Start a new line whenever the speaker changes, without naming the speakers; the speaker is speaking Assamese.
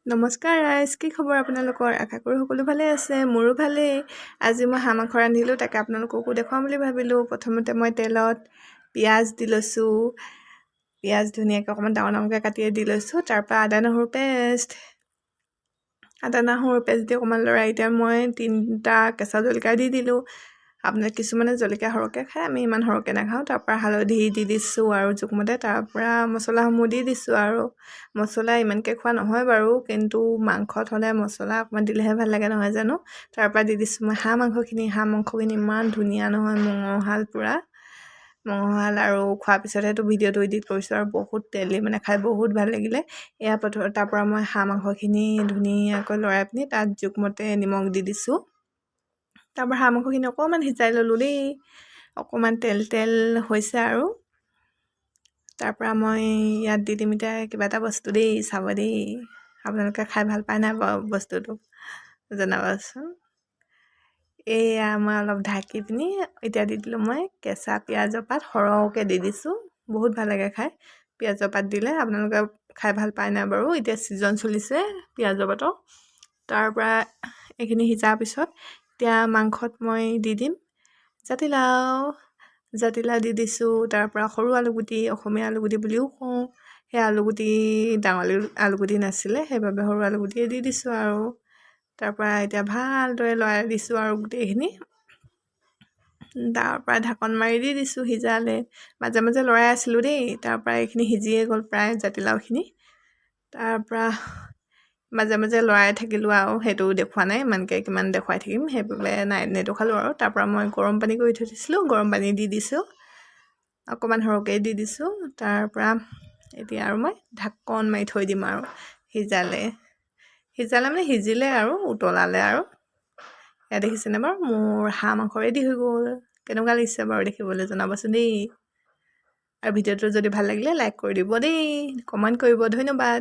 নমস্কাৰ ৰাইজ, কি খবৰ আপোনালোকৰ? আশা কৰোঁ সকলো ভালে আছে, মোৰো ভালেই। আজি মই হাঁহ মাংস ৰান্ধিলোঁ, তাকে আপোনালোককো দেখুৱাম বুলি ভাবিলোঁ। প্ৰথমতে মই তেলত পিঁয়াজ দি লৈছোঁ। পিঁয়াজ ধুনীয়াকৈ অকণমান ডাঙৰ ডাঙৰকৈ কাটি দি লৈছোঁ। তাৰপৰা আদা নহৰু পেষ্ট দি অকণমান লৰাই এতিয়া মই 3টা কেঁচা জলকীয়া দি দিলোঁ। আপোনাৰ কিছুমানে জলকীয়া সৰহকৈ খায়, আমি ইমান সৰহকৈ নাখাওঁ। তাৰপৰা হালধি দি দিছোঁ আৰু জোখমতে। তাৰপৰা মছলাসমূহ দি দিছোঁ আৰু মছলা ইমানকৈ খোৱা নহয় বাৰু, কিন্তু মাংসত হ'লে মছলা অকণমান দিলেহে ভাল লাগে নহয় জানো। তাৰপৰা দি দিছোঁ মই হাঁহ মাংসখিনি ইমান ধুনীয়া নহয়, মঙহহাল আৰু খোৱাৰ পিছতহেতো ভিডিঅ'টো এডিট কৰিছোঁ আৰু বহুত তেলি, মানে খাই বহুত ভাল লাগিলে। তাৰপৰা মই হাঁহ মাংসখিনি ধুনীয়াকৈ লৰাই পিনি তাত জোখমতে নিমখ দি দিছোঁ। তাৰপৰা হাঁহ মাংসখিনি অকণমান সিজাই ল'লোঁ দেই, অকণমান তেল হৈছে আৰু তাৰপৰা মই ইয়াত দি দিম এতিয়া কিবা এটা বস্তু দেই, চাব দেই, আপোনালোকে খাই ভাল পায় নাই বাৰু বস্তুটো জনাবচোন। এয়া মই অলপ ঢাকি পিনি এতিয়া দি দিলোঁ মই কেঁচা পিঁয়াজৰ পাত সৰহকৈ দি দিছোঁ, বহুত ভাল লাগে খাই পিঁয়াজৰ পাত দিলে। আপোনালোকে খাই ভাল পায় নাই বাৰু? এতিয়া ছিজন চলিছে পিঁয়াজৰ পাতৰ। তাৰপৰা এইখিনি সিজাৰ পিছত এতিয়া মাংসত মই দি দিম জাতিলাও দি দিছোঁ। তাৰপৰা সৰু আলুগুটি, অসমীয়া আলুগুটি বুলিও কওঁ, সেই আলুগুটি ডাঙৰ আলুগুটি নাছিলে, সেইবাবে সৰু আলুগুটিয়ে দি দিছোঁ আৰু তাৰপৰা এতিয়া ভালদৰে লৰাই দিছোঁ আৰু গোটেইখিনি। তাৰপৰা ঢাকন মাৰি দি দিছোঁ সিজালে, মাজে মাজে লৰাই আছিলোঁ দেই। তাৰপৰা এইখিনি সিজিয়ে গ'ল প্ৰায় জাতিলাওখিনি। তাৰপৰা মাজে মাজে লৰাই থাকিলোঁ আৰু সেইটো দেখুওৱা নাই ইমানকৈ, কিমান দেখুৱাই থাকিম, সেইবাবে নেদেখুৱালোঁ আৰু। তাৰপৰা মই গৰম পানী কৰি থৈ দিছিলোঁ, গৰম পানী দি দিছোঁ, অকণমান সৰহকৈ দি দিছোঁ। তাৰপৰা এতিয়া আৰু মই ঢাকন মাৰি থৈ দিম আৰু সিজিলে মানে সিজিলে আৰু উতলালে আৰু। এয়া দেখিছেনে বাৰু, মোৰ হাঁহ মাংস ৰেডি হৈ গ'ল। কেনেকুৱা লাগিছে বাৰু দেখিবলৈ জনাবচোন দেই। আৰু ভিডিঅ'টো যদি ভাল লাগিলে লাইক কৰি দিব দেই, কমেণ্ট কৰিব। ধন্যবাদ।